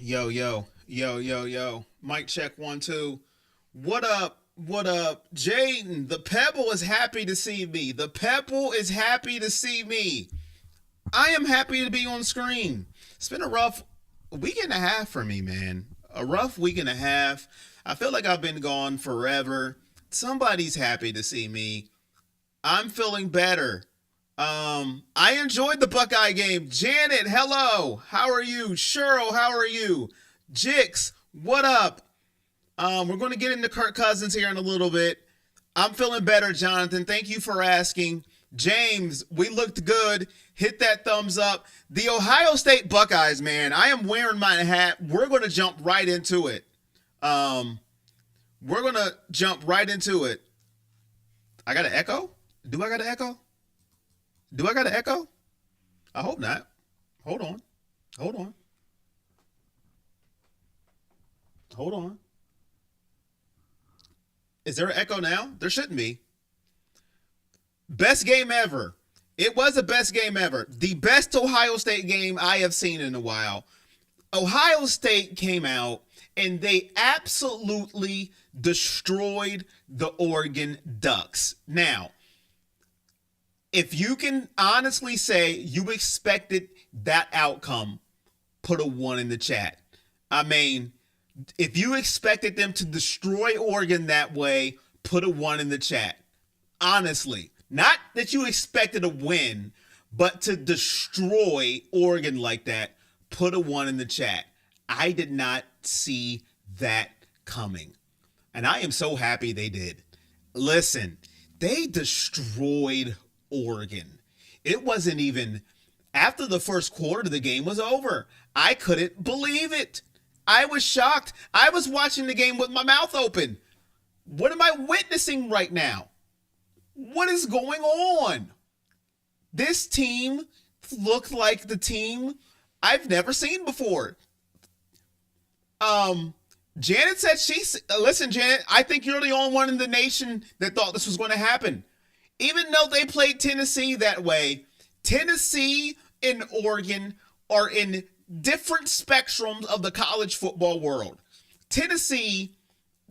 Yo, yo, yo, yo, yo. Mic check 1 2. What up? What up? Jaden, the Pebble is happy to see me. The Pebble is happy to see me. I am happy to be on screen. It's been a rough week and a half for me, man. A rough week and a half. I feel like I've been gone forever. Somebody's happy to see me. I'm feeling better. I enjoyed the Buckeye game. Janet, hello. How are you? Cheryl, how are you? Jix, what up? We're going to get into Kirk Cousins here in a little bit. I'm feeling better, Jonathan. Thank you for asking. James, we looked good. Hit that thumbs up. The Ohio State Buckeyes, man. I am wearing my hat. We're going to jump right into it. We're going to jump right into it. I got an echo? Do I got an echo? Do I got an echo? I hope not. Hold on. Hold on. Hold on. Is there an echo now? There shouldn't be. Best game ever. It was the best game ever. The best Ohio State game I have seen in a while. Ohio State came out and they absolutely destroyed the Oregon Ducks. Now, if you can honestly say you expected that outcome, put a 1 in the chat. I mean, if you expected them to destroy Oregon that way, put a 1 in the chat. Honestly, not that you expected a win, but to destroy Oregon like that, put a 1 in the chat. I did not see that coming. And I am so happy they did. Listen, they destroyed Oregon. It wasn't even after the first quarter of the game was over. I couldn't believe it. I was shocked. I was watching the game with my mouth open. What am I witnessing right now? What is going on? This team looked like the team I've never seen before. Janet said listen, Janet, I think you're the only one in the nation that thought this was going to happen. Even though they played Tennessee that way, Tennessee and Oregon are in different spectrums of the college football world. Tennessee,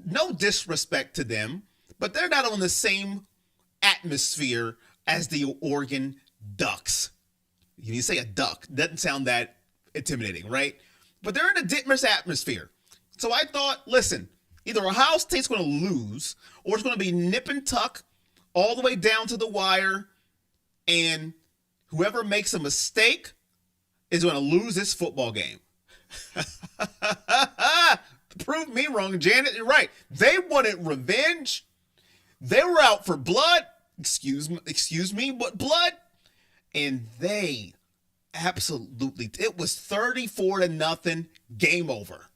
no disrespect to them, but they're not on the same atmosphere as the Oregon Ducks. You say a duck, doesn't sound that intimidating, right? But they're in a different atmosphere. So I thought, listen, either Ohio State's going to lose or it's going to be nip and tuck all the way down to the wire, and whoever makes a mistake is going to lose this football game. Prove me wrong, Janet. You're right. They wanted revenge. They were out for blood. Excuse me, what blood? And they absolutely, it was 34-0, game over.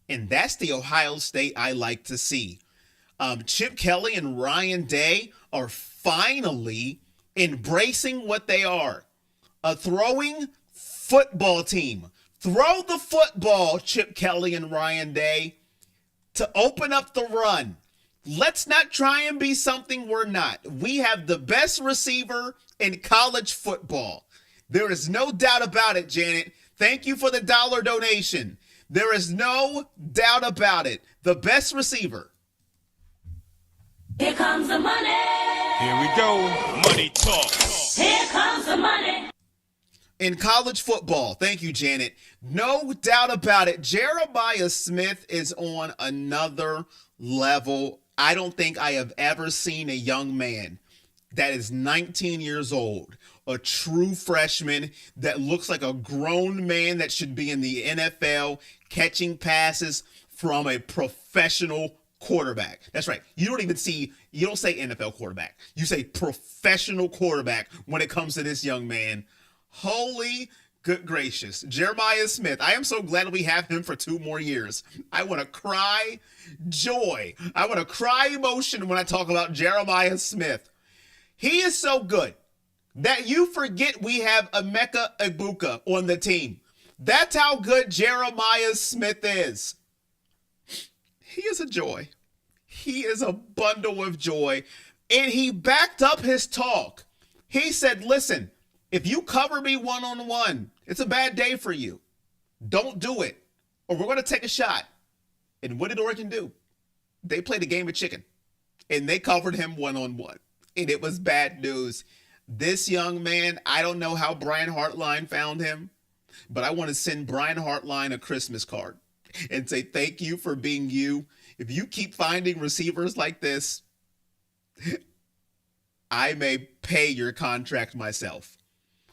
And that's the Ohio State I like to see. Chip Kelly and Ryan Day are finally embracing what they are. A throwing football team. Throw the football, Chip Kelly and Ryan Day, to open up the run. Let's not try and be something we're not. We have the best receiver in college football. There is no doubt about it, Janet. Thank you for the $1 donation. There is no doubt about it. The best receiver. Here comes the money. Here we go. Money talk. Here comes the money. In college football, thank you, Janet. No doubt about it. Jeremiah Smith is on another level. I don't think I have ever seen a young man that is 19 years old, a true freshman that looks like a grown man that should be in the NFL catching passes from a professional quarterback. That's right. You don't say NFL quarterback. You say professional quarterback when it comes to this young man. Holy good gracious. Jeremiah Smith. I am so glad we have him for 2 more years. I want to cry joy. I want to cry emotion when I talk about Jeremiah Smith. He is so good that you forget we have Emeka Egbuka on the team. That's how good Jeremiah Smith is. He is a joy. He is a bundle of joy. And he backed up his talk. He said, listen, if you cover me one-on-one, it's a bad day for you. Don't do it. or we're going to take a shot. And what did Oregon do? They played a game of chicken, and they covered him one-on-one. And it was bad news. This young man, I don't know how Brian Hartline found him, but I want to send Brian Hartline a Christmas card and say thank you for being you. If you keep finding receivers like this, I may pay your contract myself.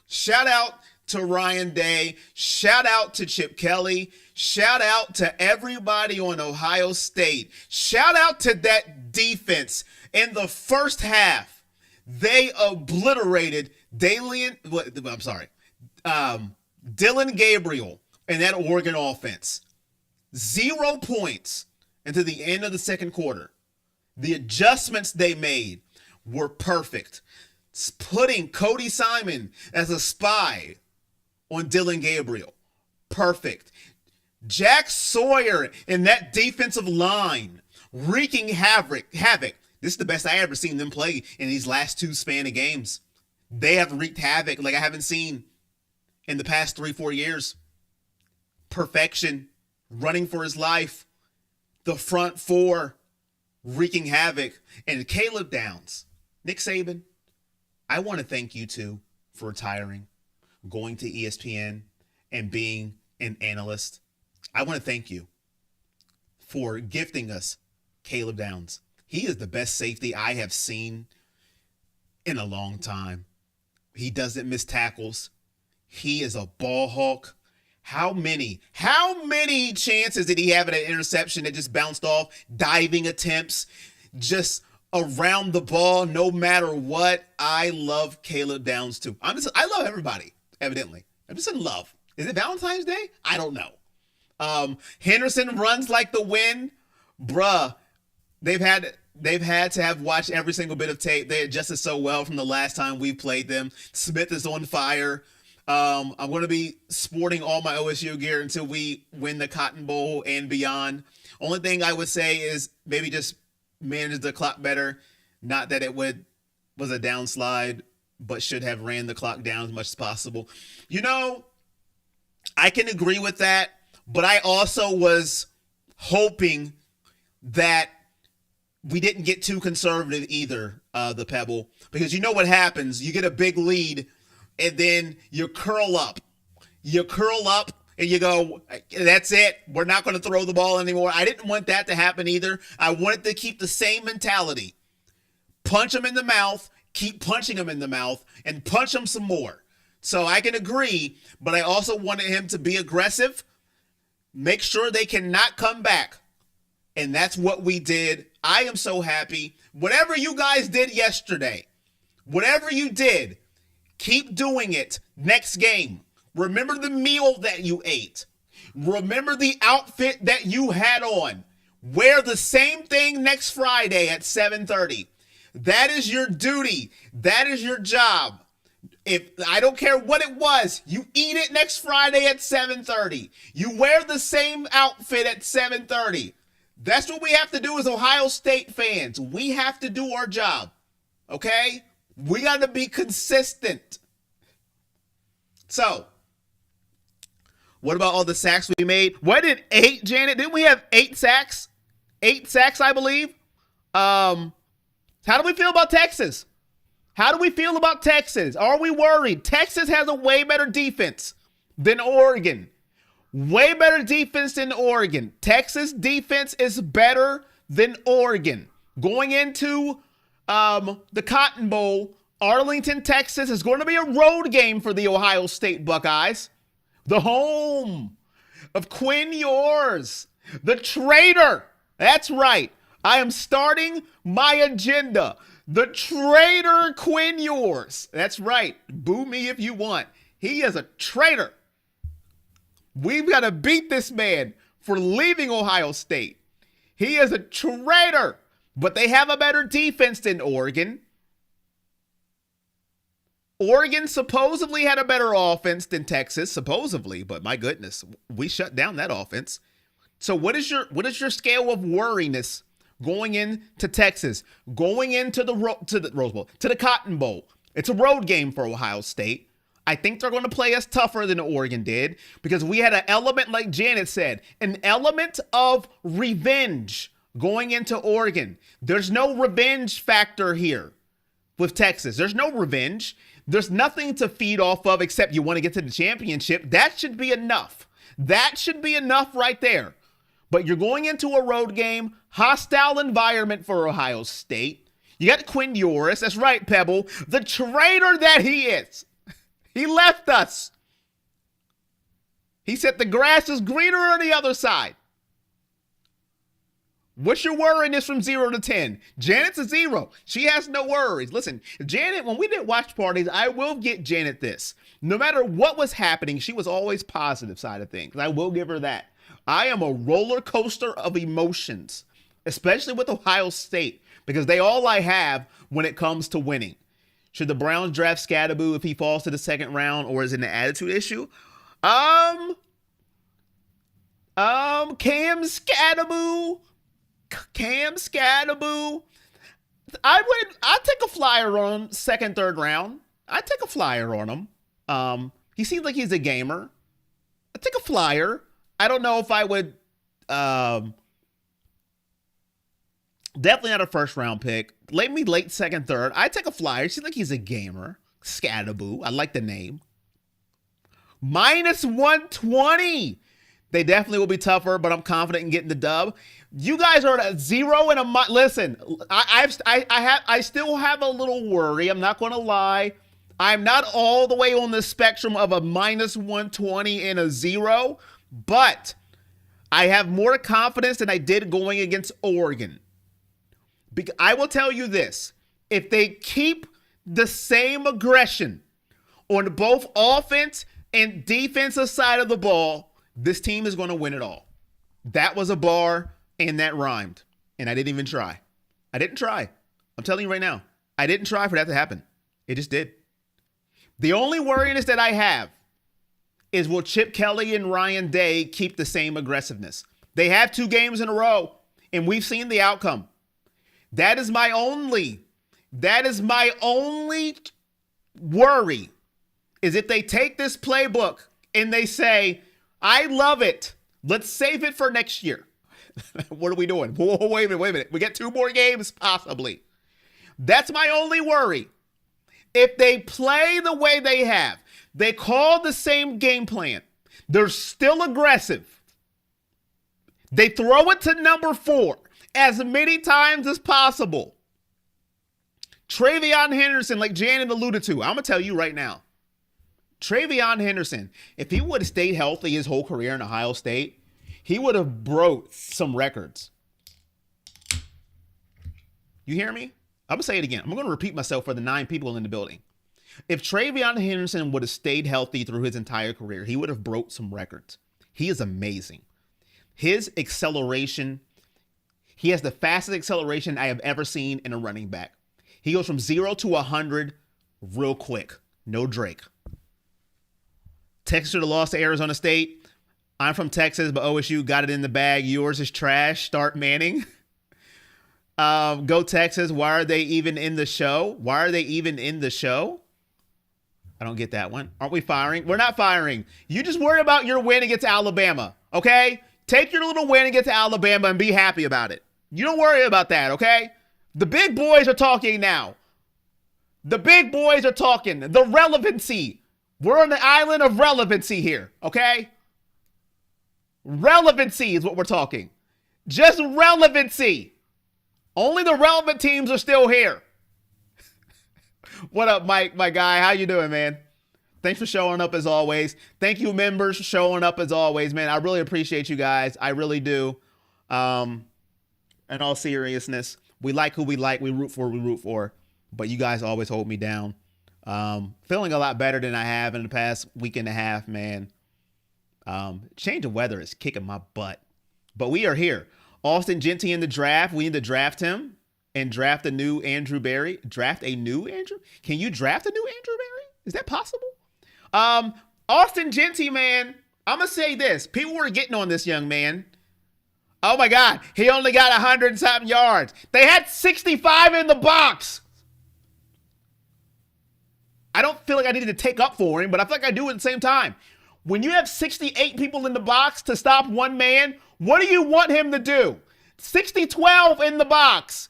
Shout out to Ryan Day. Shout out to Chip Kelly. Shout out to everybody on Ohio State. Shout out to that defense. In the first half, they obliterated Dylan Gabriel and that Oregon offense. 0 points into the end of the second quarter. The adjustments they made were perfect. Putting Cody Simon as a spy on Dylan Gabriel. Perfect. Jack Sawyer in that defensive line wreaking havoc. This is the best I ever seen them play in these last 2 span of games. They have wreaked havoc like I haven't seen in the past 3-4 years. Perfection. Running for his life. The front four wreaking havoc. And Caleb Downs. Nick Saban, I want to thank you too for retiring, going to ESPN, and being an analyst. I want to thank you for gifting us Caleb Downs. He is the best safety I have seen in a long time. He doesn't miss tackles. He is a ball hawk. How many chances did he have at an interception that just bounced off? Diving attempts, just around the ball, no matter what. I love Caleb Downs too. I love everybody, evidently. I'm just in love. Is it Valentine's Day? I don't know. Henderson runs like the wind. Bruh, they've had to have watched every single bit of tape. They adjusted so well from the last time we played them. Smith is on fire. I'm going to be sporting all my OSU gear until we win the Cotton Bowl and beyond. Only thing I would say is maybe just manage the clock better. Not that it was a downslide, but should have ran the clock down as much as possible. You know, I can agree with that, but I also was hoping that we didn't get too conservative either, the Pebble, because you know what happens. You get a big lead, and then you curl up. And you go, that's it. We're not going to throw the ball anymore. I didn't want that to happen either. I wanted to keep the same mentality. Punch them in the mouth, keep punching them in the mouth, and punch them some more. So I can agree, but I also wanted him to be aggressive, make sure they cannot come back. And that's what we did. I am so happy. Whatever you guys did yesterday, whatever you did, keep doing it next game. Remember the meal that you ate. Remember the outfit that you had on. Wear the same thing next Friday at 7:30. That is your duty. That is your job. If I don't care what it was, you eat it next Friday at 7:30. You wear the same outfit at 7:30. That's what we have to do as Ohio State fans. We have to do our job. Okay? We got to be consistent. So, what about all the sacks we made? What did 8, Janet? Didn't we have 8 sacks? 8 sacks, I believe. How do we feel about Texas? How do we feel about Texas? Are we worried? Texas has a way better defense than Oregon. Way better defense than Oregon. Texas defense is better than Oregon. Going into the Cotton Bowl, Arlington, Texas is going to be a road game for the Ohio State Buckeyes. The home of Quinn Ewers, the traitor. That's right. I am starting my agenda. The traitor Quinn Ewers. That's right. Boo me if you want. He is a traitor. We've got to beat this man for leaving Ohio State. He is a traitor. But they have a better defense than Oregon. Oregon supposedly had a better offense than Texas, supposedly, but my goodness, we shut down that offense. So what is your scale of worriness going into Texas, going into the Rose Bowl, to the Cotton Bowl? It's a road game for Ohio State. I think they're going to play us tougher than Oregon did because we had an element, like Janet said, an element of revenge going into Oregon. There's no revenge factor here with Texas. There's no revenge. There's nothing to feed off of except you want to get to the championship. That should be enough. That should be enough right there. But you're going into a road game, hostile environment for Ohio State. You got Quinn Ewers. That's right, Pebble. The traitor that he is. He left us. He said the grass is greener on the other side. What's your worriness from 0 to 10? Janet's a 0. She has no worries. Listen, Janet, when we did watch parties, I will get Janet this. No matter what was happening, she was always positive side of things. I will give her that. I am a roller coaster of emotions, especially with Ohio State, because they all I have when it comes to winning. Should the Browns draft Scadaboo if he falls to the second round, or is it an attitude issue? Cam Scadaboo. I'd take a flyer on him second, third round. I'd take a flyer on him. He seems like he's a gamer. I'd take a flyer. I don't know if I would, definitely not a first round pick. Late second, third. I'd take a flyer. He seems like he's a gamer. Scadaboo. I like the name. -120. They definitely will be tougher, but I'm confident in getting the dub. You guys are at a 0 and a listen. I still have a little worry. I'm not going to lie. I'm not all the way on the spectrum of a -120 and a 0, but I have more confidence than I did going against Oregon. Because I will tell you this: if they keep the same aggression on both offense and defensive side of the ball, this team is going to win it all. That was a bar, and that rhymed. And I didn't even try. I didn't try. I'm telling you right now. I didn't try for that to happen. It just did. The only worriness that I have is, will Chip Kelly and Ryan Day keep the same aggressiveness? They have 2 games in a row, and we've seen the outcome. That is my only worry, is if they take this playbook and they say, I love it, let's save it for next year. What are we doing? Whoa, wait a minute. We get 2 more games, possibly. That's my only worry. If they play the way they have, they call the same game plan, they're still aggressive, they throw it to number 4 as many times as possible. TreVeyon Henderson, like Janet alluded to, I'm going to tell you right now, TreVeyon Henderson, if he would have stayed healthy his whole career in Ohio State, he would have broke some records. You hear me? I'm going to say it again. I'm going to repeat myself for the 9 people in the building. If TreVeyon Henderson would have stayed healthy through his entire career, he would have broke some records. He is amazing. His acceleration, he has the fastest acceleration I have ever seen in a running back. He goes from 0 to 100 real quick. No Drake. Texas should have lost to Arizona State. I'm from Texas, but OSU got it in the bag. Yours is trash. Start Manning. Go Texas. Why are they even in the show? Why are they even in the show? I don't get that one. Aren't we firing? We're not firing. You just worry about your win against Alabama, okay? Take your little win against Alabama and be happy about it. You don't worry about that, okay? The big boys are talking now. The big boys are talking. The relevancy. We're on the island of relevancy here, okay? Relevancy is what we're talking. Just relevancy. Only the relevant teams are still here. What up, Mike, my guy? How you doing, man? Thanks for showing up as always. Thank you, members, for showing up as always, man. I really appreciate you guys. I really do. In all seriousness, we like who we like. We root for who we root for. But you guys always hold me down. Feeling a lot better than I have in the past week and a half, man. Change of weather is kicking my butt. But we are here. Austin Genty in the draft. We need to draft him and draft a new Andrew Berry. Draft a new Andrew? Can you draft a new Andrew Berry? Is that possible? Austin Genty, man, I'm going to say this. People were getting on this young man. Oh, my God. He only got 100-something yards. They had 65 in the box. I don't feel like I need to take up for him, but I feel like I do at the same time. When you have 68 people in the box to stop one man, what do you want him to do? 60-12 in the box.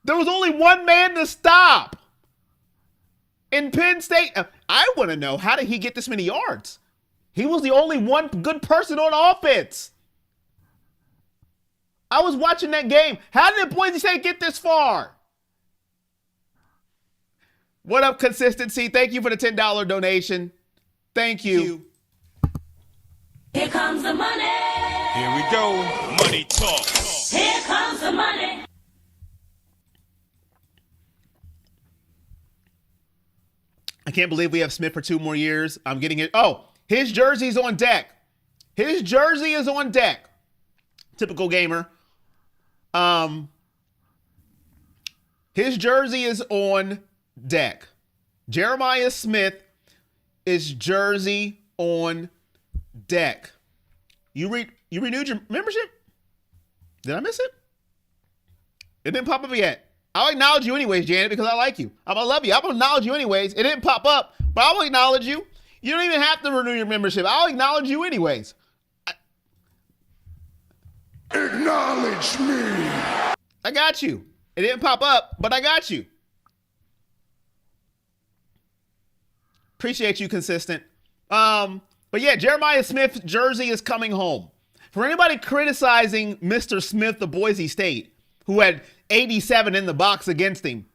There was only one man to stop. In Penn State, I want to know, how did he get this many yards? He was the only one good person on offense. I was watching that game. How did Boise State get this far? What up, Consistency? Thank you for the $10 donation. Thank you. Here comes the money. Here we go. Money talk. Here comes the money. I can't believe we have Smith for 2 more years. I'm getting it. Oh, his jersey's on deck. His jersey is on deck. Typical gamer. His jersey is on deck. Jeremiah Smith is jersey on deck. You renewed your membership? Did I miss it? It didn't pop up yet. I'll acknowledge you anyways, Janet, because I like you. I'm gonna love you. I'm gonna acknowledge you anyways. It didn't pop up, but I will acknowledge you. You don't even have to renew your membership. I'll acknowledge you anyways. Acknowledge me. I got you. It didn't pop up, but I got you. Appreciate you, Consistent. But yeah, Jeremiah Smith's jersey is coming home. For anybody criticizing Mr. Smith of Boise State, who had 87 in the box against him,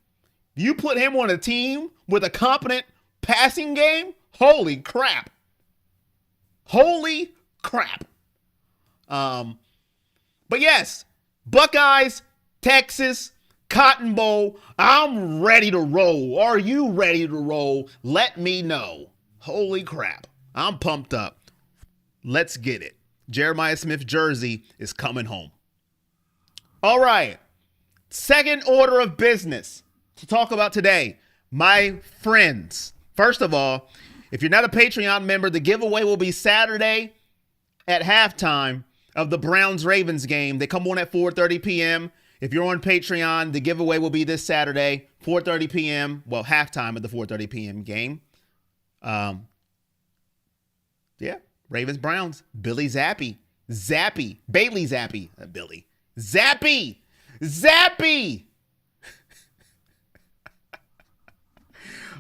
you put him on a team with a competent passing game? Holy crap. Holy crap. But yes, Buckeyes, Texas, Cotton Bowl, I'm ready to roll. Are you ready to roll? Let me know. Holy crap. I'm pumped up. Let's get it. Jeremiah Smith jersey is coming home. All right. Second order of business to talk about today. My friends. First of all, if you're not a Patreon member, the giveaway will be Saturday at halftime of the Browns-Ravens game. They come on at 4:30 p.m. If you're on Patreon, the giveaway will be this Saturday, 4:30 p.m. Well, halftime of the 4:30 p.m. game. Yeah, Ravens-Browns. Bailey Zappi.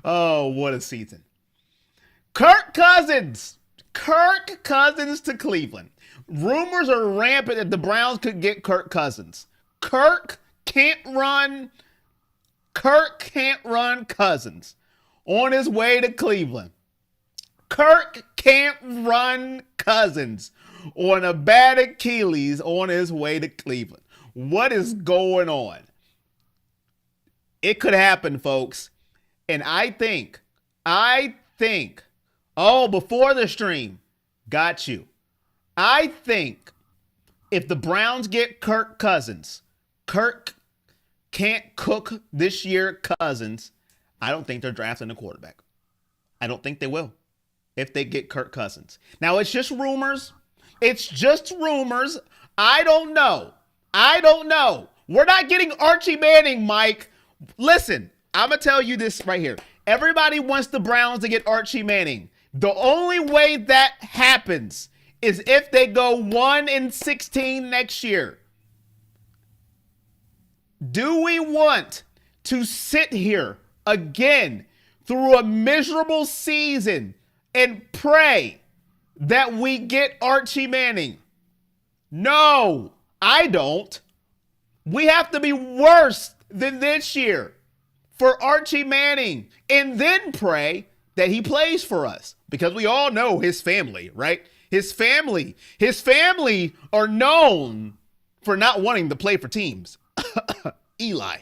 Oh, what a season. Kirk Cousins to Cleveland. Rumors are rampant that the Browns could get Kirk Cousins. Kirk can't run Cousins on his way to Cleveland. Kirk can't run Cousins on a bad Achilles on his way to Cleveland. What is going on? It could happen, folks. And I think, before the stream, got you. I think if the Browns get Kirk Cousins, Kirk can't cook this year Cousins. I don't think they're drafting a quarterback. I don't think they will if they get Kirk Cousins. Now, it's just rumors. I don't know. We're not getting Archie Manning, Mike. Listen, I'm going to tell you this right here. Everybody wants the Browns to get Archie Manning. The only way that happens is if they go 1-16 next year. Do we want to sit here again through a miserable season and pray that we get Archie Manning? No, I don't. We have to be worse than this year for Archie Manning and then pray that he plays for us, because we all know his family, right? His family are known for not wanting to play for teams. Eli.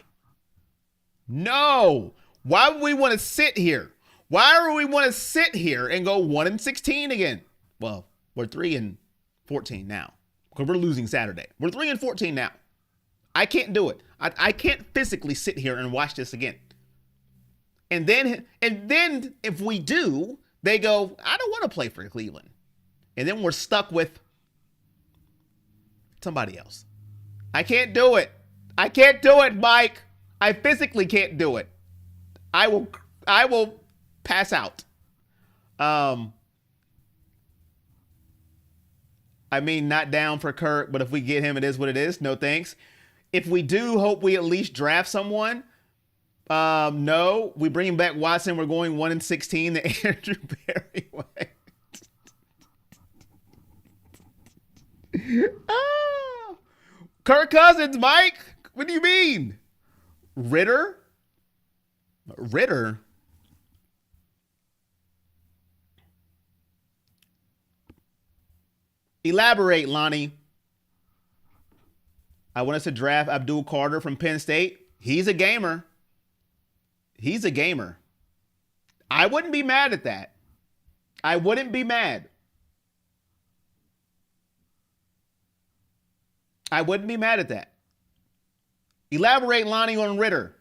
No. Why would we want to sit here? Why do we want to sit here and go 1-16 again? Well, we're 3-14 now because we're losing Saturday. We're 3-14 now. I can't do it. I can't physically sit here and watch this again. And then if we do, they go, I don't want to play for Cleveland. And then we're stuck with somebody else. I can't do it. I can't do it, Mike. I physically can't do it. I will pass out. I mean, not down for Kirk, but if we get him, it is what it is. No thanks. If we do, hope we at least draft someone. No, we bring back Watson. We're going 1-16 the Andrew Berry way. Oh. Kirk Cousins, Mike. What do you mean? Ritter? Elaborate, Lonnie. I want us to draft Abdul Carter from Penn State. He's a gamer. I wouldn't be mad at that. I wouldn't be mad. At that. Elaborate, Lonnie, on Ritter.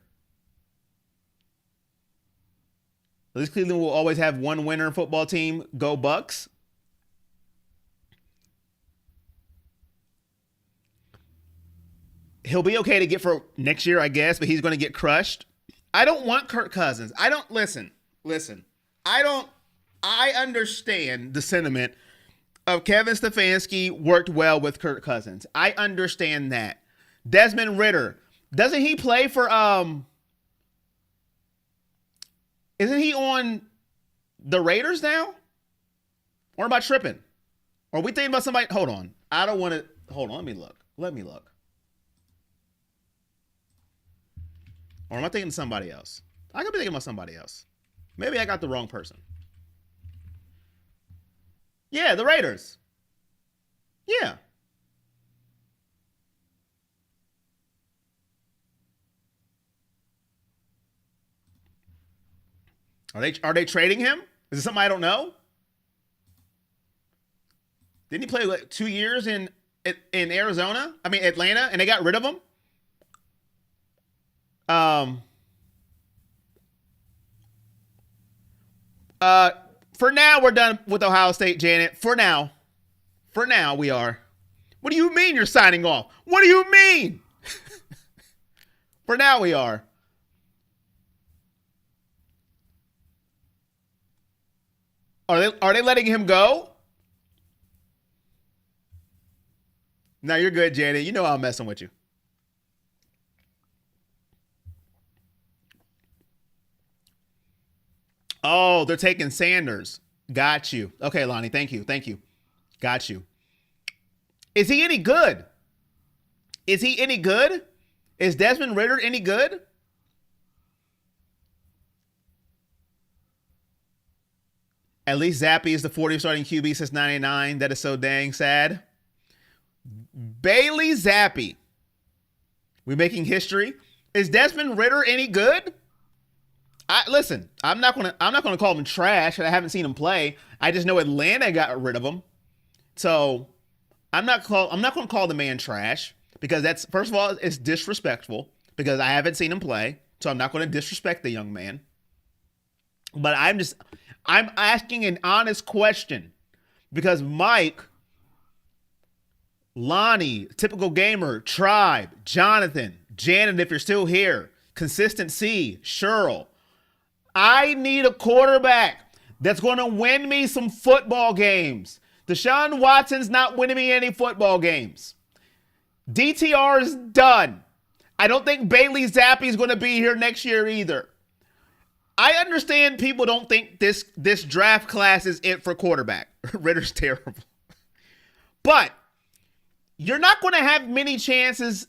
At least Cleveland will always have one winner football team. Go Bucks. He'll be okay to get for next year, I guess, but he's going to get crushed. I don't want Kirk Cousins. Listen. I understand the sentiment of Kevin Stefanski worked well with Kirk Cousins. I understand that. Desmond Ritter, doesn't he play for, isn't he on the Raiders now? Or am I tripping? Or are we thinking about somebody? Hold on. I don't want to, hold on. Let me look. Or am I thinking of somebody else? I could be thinking about somebody else. Maybe I got the wrong person. Yeah, the Raiders. Yeah. Are they trading him? Is it something I don't know? Didn't he play like 2 years in Arizona? I mean Atlanta, and they got rid of him? For now, we're done with Ohio State, Janet. For now, we are. What do you mean you're signing off? What do you mean? For now, we are. Are they letting him go? No, you're good, Janet. You know I'm messing with you. Oh, they're taking Sanders. Got you. Okay, Lonnie. Thank you. Got you. Is he any good? Is Desmond Ritter any good? At least Zappy is the 40th starting QB since 99. That is so dang sad. Bailey Zappy. We're making history. Is Desmond Ritter any good? Listen, I'm not gonna call him trash. I haven't seen him play. I just know Atlanta got rid of him. So I'm not gonna call the man trash, because that's, first of all, it's disrespectful, because I haven't seen him play. So I'm not gonna disrespect the young man. But I'm asking an honest question, because Mike, Lonnie, Typical Gamer, Tribe, Jonathan, Janet, if you're still here, Consistency, Cheryl, I need a quarterback that's going to win me some football games. Deshaun Watson's not winning me any football games. DTR is done. I don't think Bailey Zappi is going to be here next year either. I understand people don't think this draft class is it for quarterback. Ritter's terrible. But you're not going to have many chances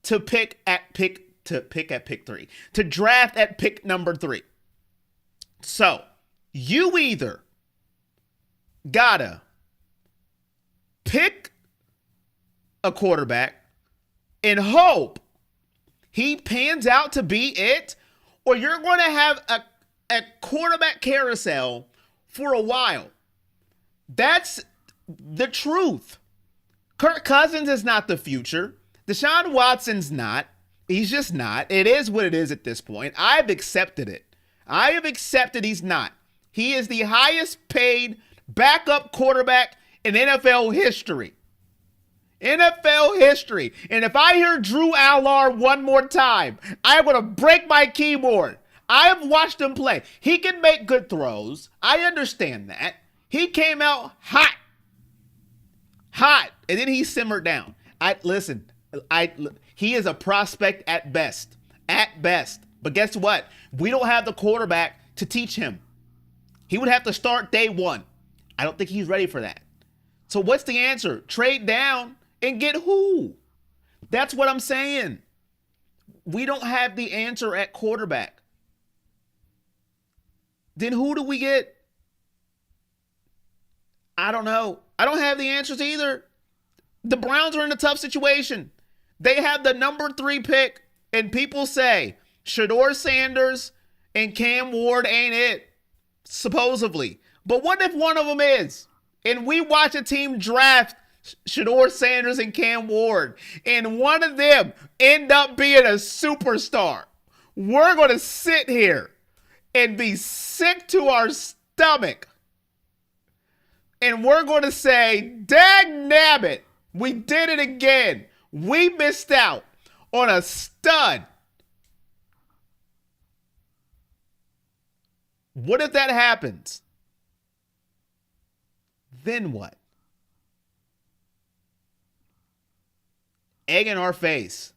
to pick at pick 3, to draft at pick number 3. So you either gotta pick a quarterback and hope he pans out to be it, or you're going to have a quarterback carousel for a while. That's the truth. Kirk Cousins is not the future. Deshaun Watson's not. He's just not. It is what it is at this point. I've accepted it. I have accepted he's not. He is the highest paid backup quarterback in NFL history. NFL history. And if I hear Drew Allar one more time, I'm going to break my keyboard. I have watched him play. He can make good throws. I understand that. He came out hot, and then he simmered down. He is a prospect at best, But guess what? We don't have the quarterback to teach him. He would have to start day one. I don't think he's ready for that. So what's the answer? Trade down and get who? That's what I'm saying. We don't have the answer at quarterback. Then who do we get? I don't know. I don't have the answers either. The Browns are in a tough situation. They have the number 3 pick, and people say Shedeur Sanders and Cam Ward ain't it, supposedly. But what if one of them is? And we watch a team draft Shedeur Sanders and Cam Ward, and one of them end up being a superstar. We're going to sit here and be sick to our stomach. And we're going to say, dag nabbit, we did it again. We missed out on a stud. What if that happens? Then what? Egg in our face.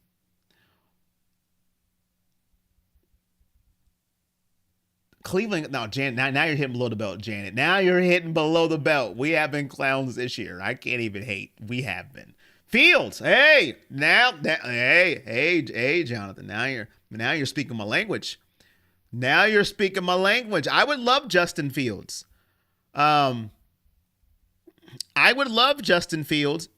Cleveland, now you're hitting below the belt, Janet. Now you're hitting below the belt. We have been clowns this year. I can't even hate. We have been. Fields, hey, Jonathan. Now you're speaking my language. Now you're speaking my language. I would love Justin Fields. I would love Justin Fields.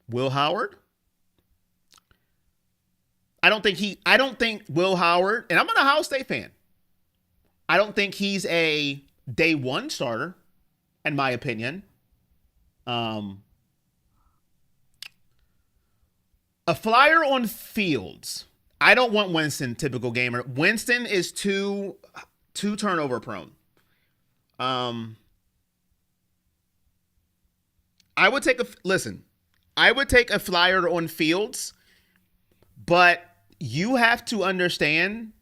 Will Howard? I don't think Will Howard, and I'm an Ohio State fan. I don't think he's a day one starter, in my opinion. A flyer on Fields. I don't want Winston, typical gamer. Winston is too turnover prone. I would take a flyer on Fields, but you have to understand,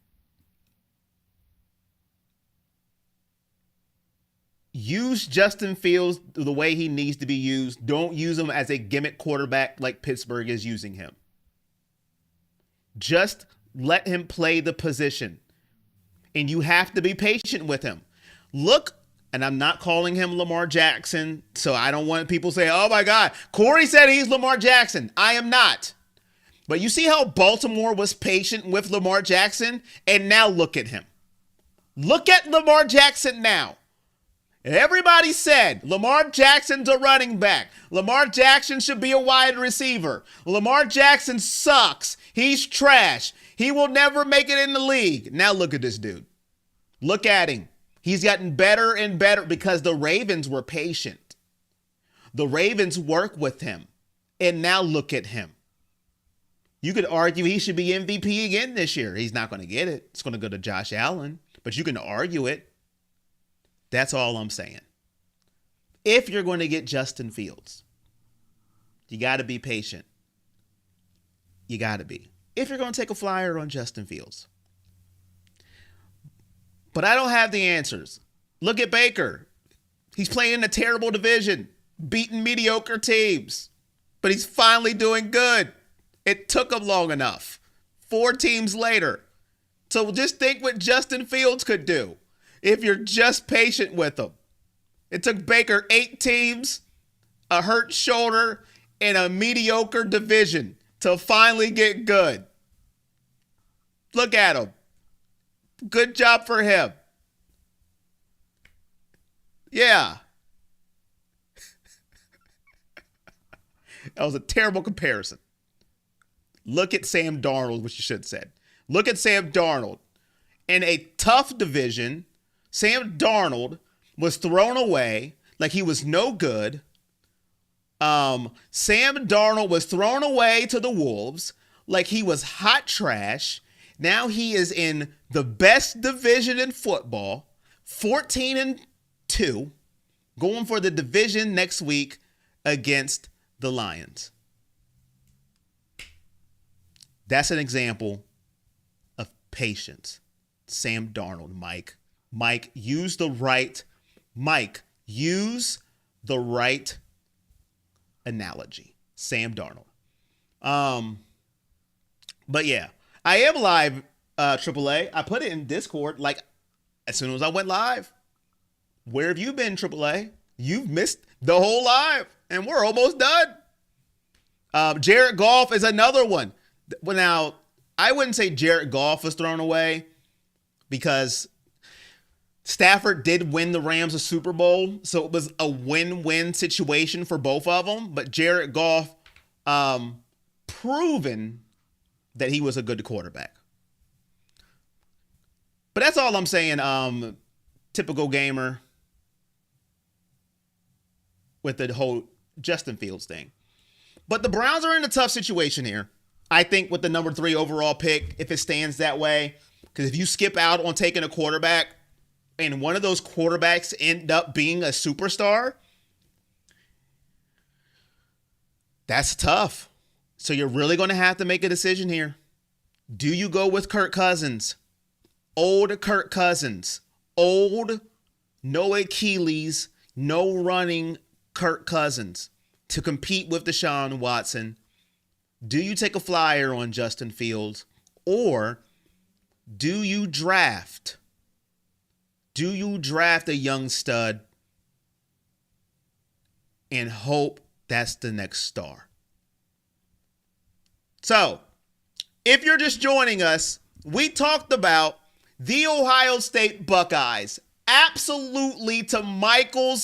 use Justin Fields the way he needs to be used. Don't use him as a gimmick quarterback like Pittsburgh is using him. Just let him play the position. And you have to be patient with him. Look, and I'm not calling him Lamar Jackson, so I don't want people to say, oh my God, Corey said he's Lamar Jackson. I am not. But you see how Baltimore was patient with Lamar Jackson? And now look at him. Look at Lamar Jackson now. Everybody said Lamar Jackson's a running back. Lamar Jackson should be a wide receiver. Lamar Jackson sucks. He's trash. He will never make it in the league. Now look at this dude. Look at him. He's gotten better and better because the Ravens were patient. The Ravens work with him. And now look at him. You could argue he should be MVP again this year. He's not going to get it. It's going to go to Josh Allen. But you can argue it. That's all I'm saying. If you're going to get Justin Fields, you got to be patient. You got to be. If you're going to take a flyer on Justin Fields. But I don't have the answers. Look at Baker. He's playing in a terrible division, beating mediocre teams. But he's finally doing good. It took him long enough. 4 teams later. So just think what Justin Fields could do if you're just patient with him. It took Baker 8 teams, a hurt shoulder, and a mediocre division to finally get good. Look at him. Good job for him. Yeah. That was a terrible comparison. Look at Sam Darnold, which you should have said. Look at Sam Darnold. In a tough division, Sam Darnold was thrown away like he was no good. Sam Darnold was thrown away to the Wolves like he was hot trash. Now he is in the best division in football, 14-2, going for the division next week against the Lions. That's an example of patience. Sam Darnold, Mike. Mike, use the right analogy. Sam Darnold. But yeah, I am live, AAA. I put it in Discord like as soon as I went live. Where have you been, AAA? You've missed the whole live, and we're almost done. Jared Goff is another one. Well, now, I wouldn't say Jared Goff was thrown away because Stafford did win the Rams a Super Bowl, so it was a win-win situation for both of them. But Jared Goff proven that he was a good quarterback. But that's all I'm saying. Typical gamer with the whole Justin Fields thing. But the Browns are in a tough situation here. I think with the number 3 overall pick, if it stands that way, because if you skip out on taking a quarterback and one of those quarterbacks end up being a superstar, that's tough. So you're really going to have to make a decision here. Do you go with Kirk Cousins? Old Kirk Cousins. Old, no Achilles, no running Kirk Cousins to compete with Deshaun Watson? Do you take a flyer on Justin Fields, or do you draft? Do you draft a young stud and hope that's the next star? So, if you're just joining us, we talked about the Ohio State Buckeyes. Absolutely to Michael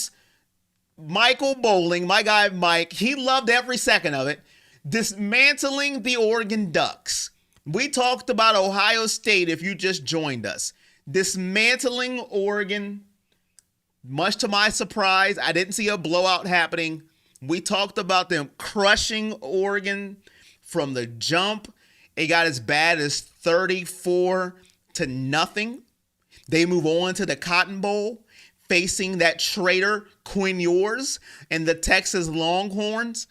Bowling, my guy Mike. He loved every second of it. Dismantling the Oregon Ducks. We talked about Ohio State if you just joined us. Dismantling Oregon. Much to my surprise, I didn't see a blowout happening. We talked about them crushing Oregon from the jump. It got as bad as 34-0. They move on to the Cotton Bowl, facing that traitor Quinn Ewers and the Texas Longhorns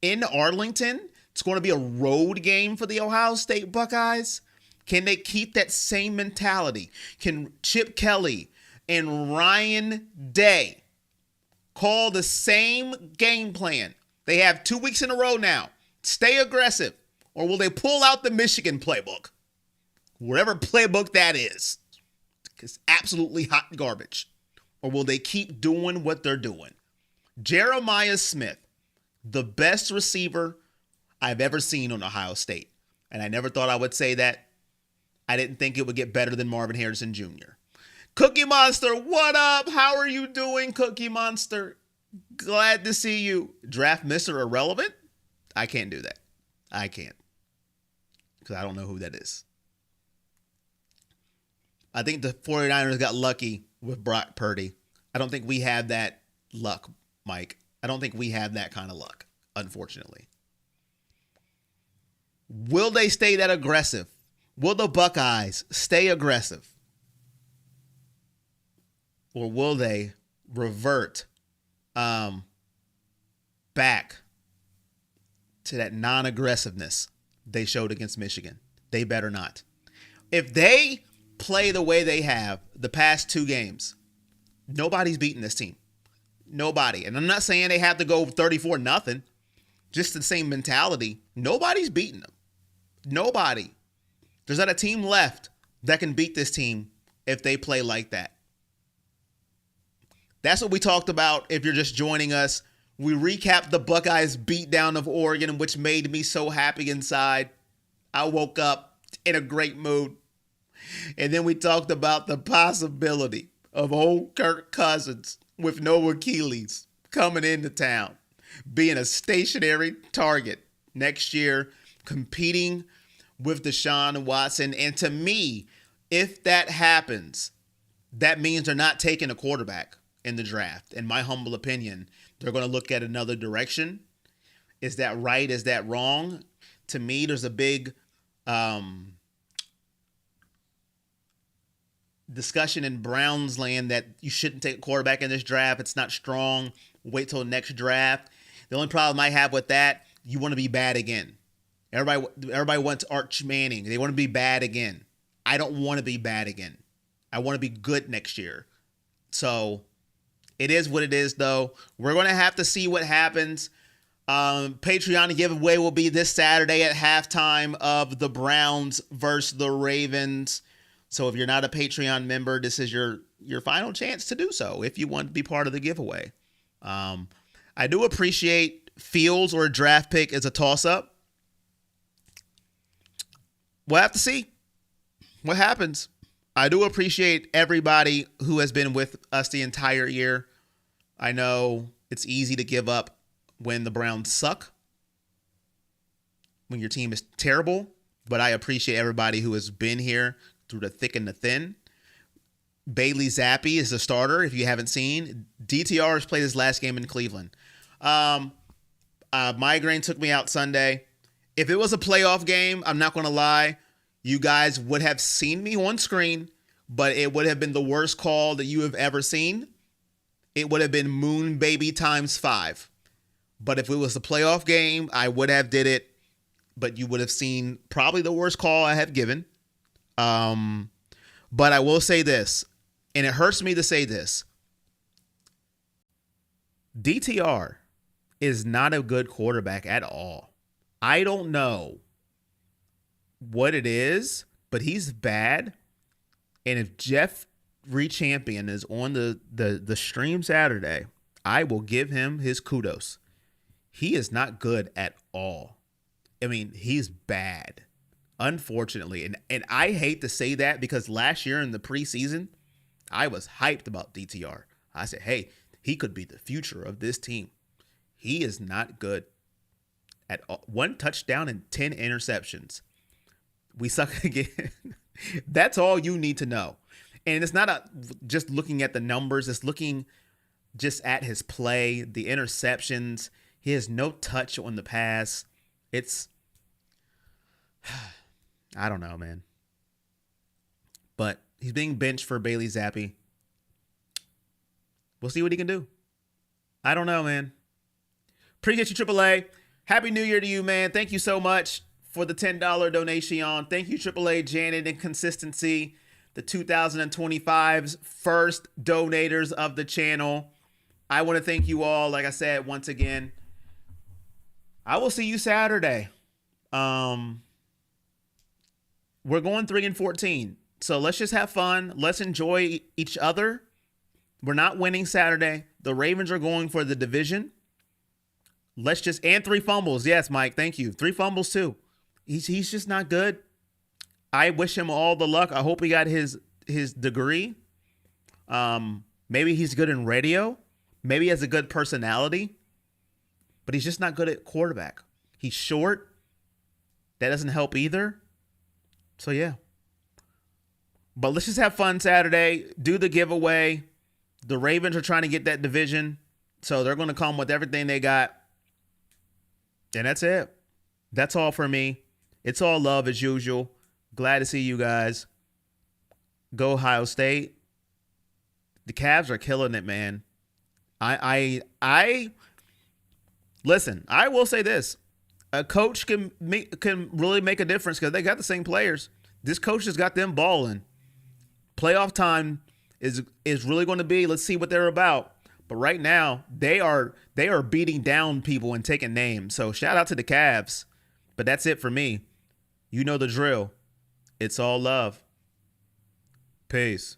in Arlington. It's going to be a road game for the Ohio State Buckeyes. Can they keep that same mentality? Can Chip Kelly and Ryan Day call the same game plan? They have 2 weeks in a row now. Stay aggressive. Or will they pull out the Michigan playbook? Whatever playbook that is. It's absolutely hot garbage. Or will they keep doing what they're doing? Jeremiah Smith, the best receiver I've ever seen on Ohio State. And I never thought I would say that. I didn't think it would get better than Marvin Harrison Jr. Cookie Monster, what up? How are you doing, Cookie Monster? Glad to see you. Draft Mr. Irrelevant? I can't do that. I can't. Because I don't know who that is. I think the 49ers got lucky with Brock Purdy. I don't think we have that luck, Mike. I don't think we have that kind of luck, unfortunately. Will they stay that aggressive? Will the Buckeyes stay aggressive? Or will they revert back to that non-aggressiveness they showed against Michigan? They better not. If they play the way they have the past 2 games, nobody's beating this team. Nobody. And I'm not saying they have to go 34-0. Just the same mentality. Nobody's beating them. Nobody. There's not a team left that can beat this team if they play like that. That's what we talked about. If you're just joining us, we recapped the Buckeyes beatdown of Oregon, which made me so happy inside. I woke up in a great mood. And then we talked about the possibility of old Kirk Cousins with no Achilles coming into town, being a stationary target next year, competing with Deshaun Watson. And to me, if that happens, that means they're not taking a quarterback in the draft. In my humble opinion, they're going to look at another direction. Is that right? Is that wrong? To me, there's a big discussion in Browns land that you shouldn't take a quarterback in this draft. It's not strong. Wait till next draft. The only problem I have with that, you want to be bad again. Everybody wants Arch Manning. They want to be bad again. I don't want to be bad again. I want to be good next year. So it is what it is, though. We're going to have to see what happens. Patreon giveaway will be this Saturday at halftime of the Browns versus the Ravens. So if you're not a Patreon member, this is your final chance to do so if you want to be part of the giveaway. I do appreciate Fields or a draft pick as a toss-up. We'll have to see what happens. I do appreciate everybody who has been with us the entire year. I know it's easy to give up when the Browns suck, when your team is terrible, but I appreciate everybody who has been here through the thick and the thin. Bailey Zappi is the starter, if you haven't seen. DTR has played his last game in Cleveland. Migraine took me out Sunday. If it was a playoff game, I'm not going to lie, you guys would have seen me on screen, but it would have been the worst call that you have ever seen. It would have been Moon Baby times 5. But if it was a playoff game, I would have did it. But you would have seen probably the worst call I have given. But I will say this, and it hurts me to say this. DTR is not a good quarterback at all. I don't know what it is, but he's bad. And if Jeff Rechampion is on the stream Saturday, I will give him his kudos. He is not good at all. I mean, he's bad, unfortunately. And I hate to say that because last year in the preseason, I was hyped about DTR. I said, hey, he could be the future of this team. He is not good at all. 1 touchdown and 10 interceptions. We suck again. That's all you need to know. And it's not just looking at the numbers. It's looking just at his play, the interceptions. He has no touch on the pass. It's, I don't know, man. But he's being benched for Bailey Zappi. We'll see what he can do. I don't know, man. Appreciate you, AAA. Happy New Year to you, man. Thank you so much for the $10 donation. Thank you, AAA, Janet, and Consistency, the 2025's first donators of the channel. I want to thank you all, like I said, once again. I will see you Saturday. We're going 3-14. So let's just have fun. Let's enjoy each other. We're not winning Saturday. The Ravens are going for the division. And 3 fumbles. Yes, Mike, thank you. 3 fumbles too. He's just not good. I wish him all the luck. I hope he got his degree. Maybe he's good in radio. Maybe he has a good personality. But he's just not good at quarterback. He's short. That doesn't help either. So, yeah. But let's just have fun Saturday. Do the giveaway. The Ravens are trying to get that division. So, they're going to come with everything they got. And that's it. That's all for me. It's all love as usual. Glad to see you guys. Go Ohio State. The Cavs are killing it, man. Listen, I will say this. A coach can really make a difference because they got the same players. This coach has got them balling. Playoff time is really going to be, let's see what they're about. But right now, they are beating down people and taking names. So shout out to the Cavs. But that's it for me. You know the drill. It's all love. Peace.